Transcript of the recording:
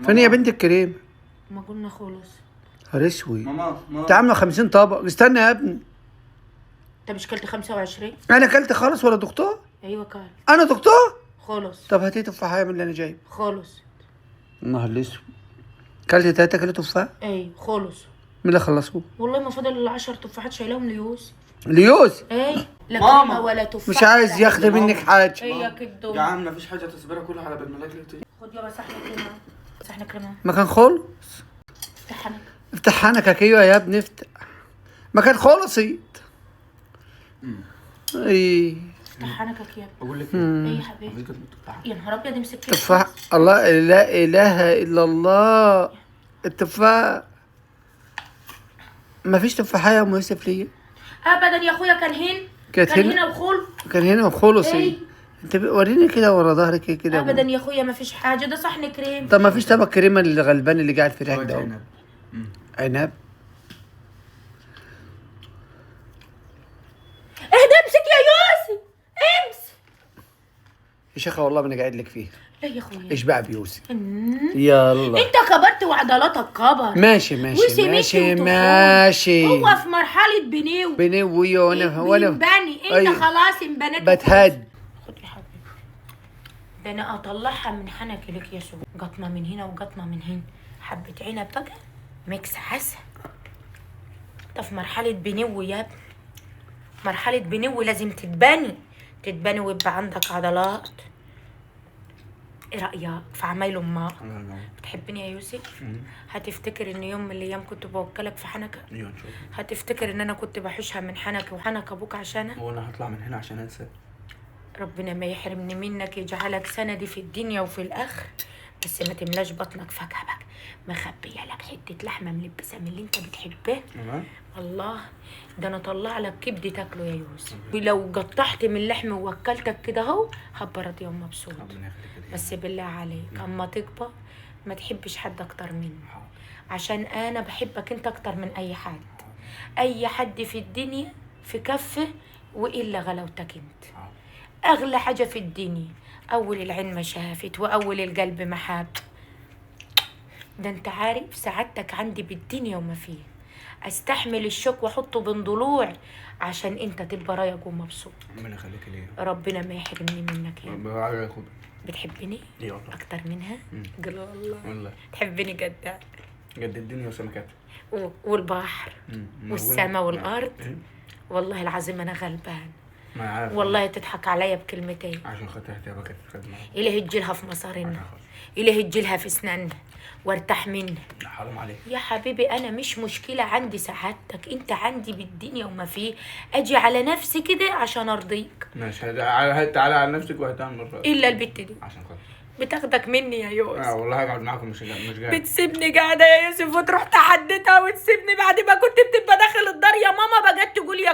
فين يا بنت الكريم؟ ما قلنا خلص. نهار اسود. ماما انت عامله 50 طبق. استنى يا ابني. انت مش كلت 25؟ انا اكلت خالص ولا دكتور؟ ايوه كلت. انا دكتور؟ خلص. طب هاتي تفاحه من اللي انا جايبه. خلص. النهار الاسود. كلت 3 كيلو تفاح؟ اي خلص. مين اللي خلصوه؟ والله ما فاضل 10 تفاحات شايلاهم ليوس. ليوس؟ اي لا ماما. كلمة ولا تفاح مش عايز ولا ياخد حاجة. منك حاجه. هي كده. يا عم مفيش حاجه تصبرها كلها على بال ما الاكل يطيب. خد يابا صحن كريمة. صحن كريمة. مكان خالص. افتح حنك. افتح حنكك. ايوه يا ابني افتح. مكان خالص. ايه افتح حنكك يا ابني. بقول لك ايه يا حبيبي؟ مفيش كلمه تفاحه. يا نهار ابيض امسك كده. تفاح. الله لا اله الا الله. التفاح. مفيش تفاحه يا ام يوسف ليا. ابدا يا اخويا كان هنا. كانت كان هنا؟ هنا وخل. كان هنا وخلص. إيه؟ انت وريني كده ورا ظهرك كده يا ابدا أم. يا اخويا ما فيش حاجه، ده صحن كريم. طب مفيش طبق كريمه للغلبان اللي قاعد في الهاك ده؟ عنب. عنب. اهدى امسك يا يوسف. امسك. يا شيخه والله ما انا قاعد لك فيه. لا يا اخويا. اشبع بيوسف. مم. يلا. انت كبرت وعضلاتك كبر. ماشي ماشي وسميت ماشي وتخون. ماشي. هو في مرحله بنيو. بني وانا بنبني انت أيوة. خلاص انبنيت. بتهد. خد يا حبيبي. ده انا اطلعها من حنكي لك يا سو. قطمه من هنا وقطمه من هنا. حبه عنب بقى ميكس عسل. انت في مرحله بنو يا ابني. مرحله بنو لازم تتبني ويبقى عندك عضلات. ايه رايك في عمايل امك؟ بتحبني يا يوسف؟ هتفتكر ان يوم من الايام كنت بوكلك في حنكه؟ ايوه ان شاء الله. هتفتكر ان انا كنت بحوشها من حنك وحنك ابوك عشانها؟ هو انا هطلع من هنا عشان انسى؟ ربنا ما يحرمني منك، يجعلك سندي في الدنيا وفي الاخر. بس ما تملاش بطنك فجأة بقى. مخبيه لك حته لحمه ملبسه من اللي انت بتحبها. الله. ده انا طلع لك كبد تاكله يا يوسف. ولو قطعت من اللحم ووكلتك كده اهو هبرد يوم مبسوط. بس بالله عليك اما تكبر ما تحبش حد اكتر مني، عشان انا بحبك انت اكتر من اي حد. اي حد في الدنيا في كفه والا غلاوتك انت. اغلى حاجه في الدنيا. اول العين ما شافت واول القلب ما حاب. ده انت عارف سعادتك عندي بالدنيا وما فيها. استحمل الشوك واحطه بين ضلوع عشان انت تبقى رايق ومبسوط. ربنا يخليك ليا. ربنا ما يحرمني منك يا ربنا. بتحبني ايه والله. اكتر منها؟ قل والله. والله تحبني قد قد الدنيا وسمكاتها. والبحر والسماء والارض. والله العظيم انا غلبان. ما عارف والله تضحك عليا بكلمتين. عشان خاطر هتبقى كانت خدمه. إلهي تجيلها في مصارنا. إلهي تجيلها في اسناننا وارتاح منها. حرام عليك يا حبيبي انا مش مشكله عندي سعادتك، انت عندي بالدنيا وما فيه. اجي على نفسي كده عشان ارضيك. ماشي. تعالى على نفسك وهتعمل مرة الا البت دي عشان خاطر بتاخدك مني يا يوسف. والله هقعد معاكم مش جاي. بتسيبني قاعده يا يوسف وتروح تحددها وتسيبني بعد ما كنت بتبقى داخل الدار يا ماما بقت تقول يا